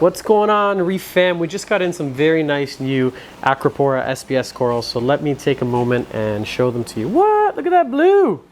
What's going on, Reef fam? We just got in some very nice new Acropora SPS corals, so let me take a moment and show them to you. What? Look at that blue!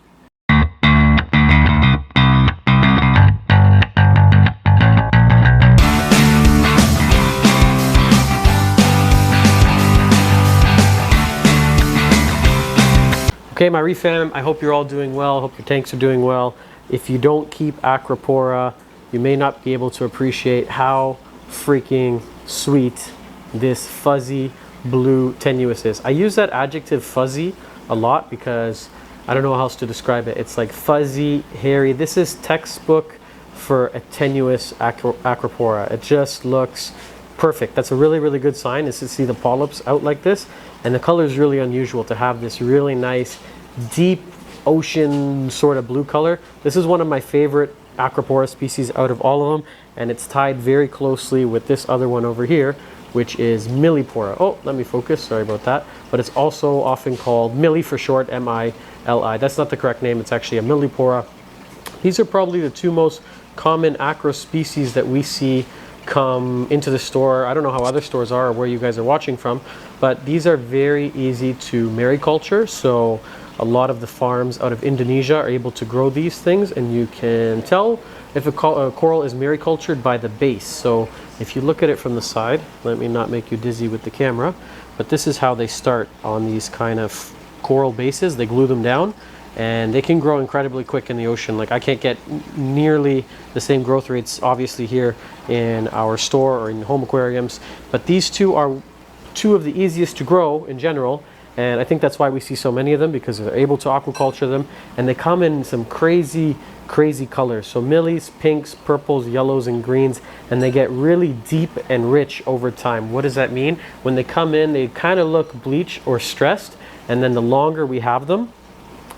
Okay, my Reef fam, I hope you're all doing well. I hope your tanks are doing well. If you don't keep Acropora, you may not be able to appreciate how freaking sweet this fuzzy blue tenuous is. I use that adjective fuzzy a lot because I don't know how else to describe it. It's like fuzzy, hairy. This is textbook for a tenuous Acropora. It just looks perfect. That's a really, really good sign, is to see the polyps out like this. And the color is really unusual to have this really nice, deep ocean sort of blue color. This is one of my favorite Acropora species out of all of them, and it's tied very closely with this other one over here, which is Millipora. Oh, let me focus, sorry about that. But it's also often called Milli for short, M-I-L-I. That's not the correct name, it's actually a Millipora. These are probably the two most common acro species that we see come into the store. I don't know how other stores are or where you guys are watching from, but these are very easy to mariculture. So a lot of the farms out of Indonesia are able to grow these things, and you can tell if a coral is maricultured by the base. So if you look at it from the side, let me not make you dizzy with the camera, but this is how they start on these kind of coral bases. They glue them down, and they can grow incredibly quick in the ocean. Like, I can't get nearly the same growth rates obviously here in our store or in home aquariums, but these two are two of the easiest to grow in general. And I think that's why we see so many of them, because they're able to aquaculture them, and they come in some crazy colors. So millis, pinks, purples, yellows, and greens, and they get really deep and rich over time. What does that mean? When they come in, they kind of look bleached or stressed, and then the longer we have them,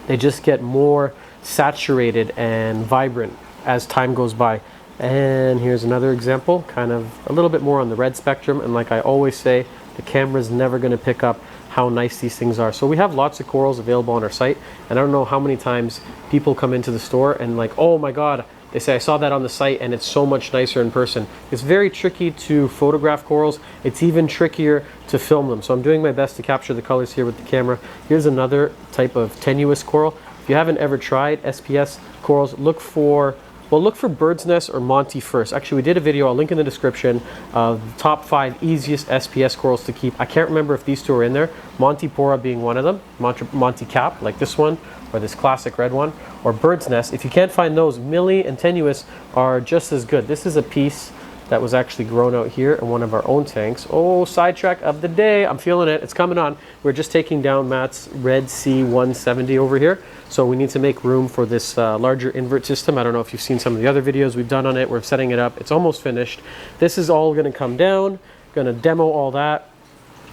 they just get more saturated and vibrant as time goes by. And here's another example, kind of a little bit more on the red spectrum, and like I always say, the camera's never going to pick up how nice these things are. So we have lots of corals available on our site, and I don't know how many times people come into the store and like, oh my god, they say, I saw that on the site and it's so much nicer in person. It's very tricky to photograph corals. It's even trickier to film them. So I'm doing my best to capture the colors here with the camera. Here's another type of tenuous coral. If you haven't ever tried SPS corals, look for Bird's Nest or Monty first. Actually, we did a video, I'll link in the description, of the top 5 easiest SPS corals to keep. I can't remember if these two are in there. Montipora being one of them, Monty Cap, like this one, or this classic red one, or Bird's Nest. If you can't find those, Milli and Tenuous are just as good. This is a piece that was actually grown out here in one of our own tanks. Oh, sidetrack of the day. I'm feeling it. It's coming on. We're just taking down Matt's Red Sea 170 over here. So we need to make room for this larger invert system. I don't know if you've seen some of the other videos we've done on it. We're setting it up. It's almost finished. This is all going to come down. Going to demo all that.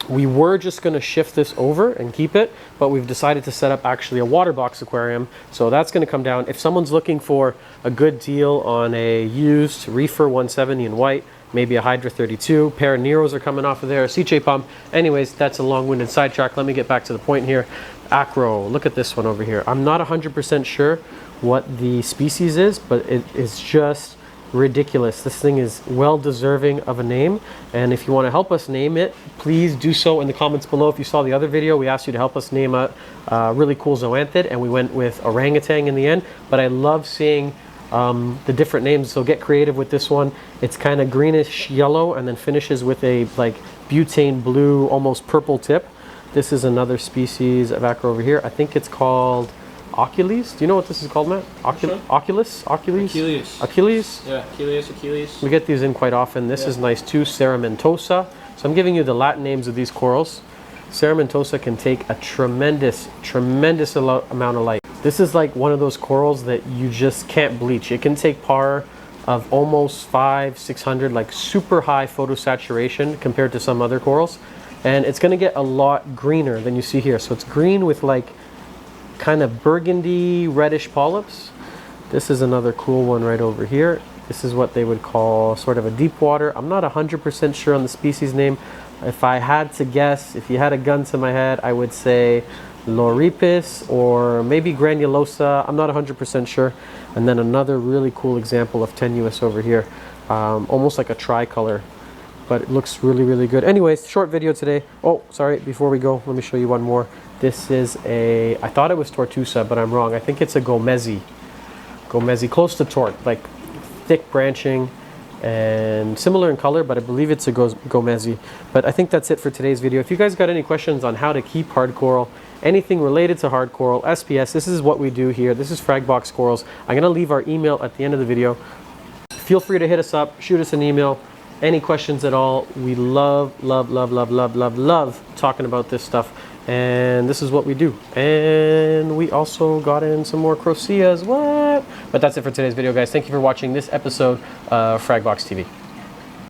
We were just going to shift this over and keep it, but we've decided to set up actually a water box aquarium. So that's going to come down. If someone's looking for a good deal on a used Reefer 170 in white, maybe a Hydra 32, pair of Neros are coming off of there, a CJ pump. Anyways, that's a long-winded sidetrack. Let me get back to the point here. Acro, look at this one over here. I'm not 100% sure what the species is, but it is just ridiculous. This thing is well deserving of a name, and if you want to help us name it, please do so in the comments below. If you saw the other video, we asked you to help us name a really cool zoanthid, and we went with orangutan in the end. But I love seeing the different names, so get creative with this one. It's kind of greenish yellow and then finishes with a like butane blue, almost purple tip. This is another species of acro over here. I think it's called Achilles. Do you know what this is called, Matt? Oculus? Achilles? Yeah, Achilles. We get these in quite often. This is nice too, Ceramentosa. So I'm giving you the Latin names of these corals. Ceramentosa can take a tremendous amount of light. This is like one of those corals that you just can't bleach. It can take PAR of almost 500-600, like super high photosaturation compared to some other corals. And it's going to get a lot greener than you see here. So it's green with like kind of burgundy reddish polyps. This is another cool one right over here. This is what they would call sort of a deep water. I'm not 100% sure on the species name. If I had to guess, if you had a gun to my head, I would say Loripis or maybe Granulosa. I'm not 100% sure. And then another really cool example of tenuous over here. almost like a tricolor, but it looks really, really good. Anyways, short video today. Oh, sorry, before we go, let me show you one more. This is I thought it was Tortusa, but I'm wrong. I think it's a Gomezi. Gomezi, close to Tort, like thick branching and similar in color, but I believe it's a Gomezi. But I think that's it for today's video. If you guys got any questions on how to keep hard coral, anything related to hard coral, SPS, this is what we do here. This is Fragbox Corals. I'm gonna leave our email at the end of the video. Feel free to hit us up, shoot us an email, any questions at all. We love talking about this stuff, and this is what we do. And we also got in some more Croceas, what? But that's it for today's video, guys. Thank you for watching this episode of Fragbox TV.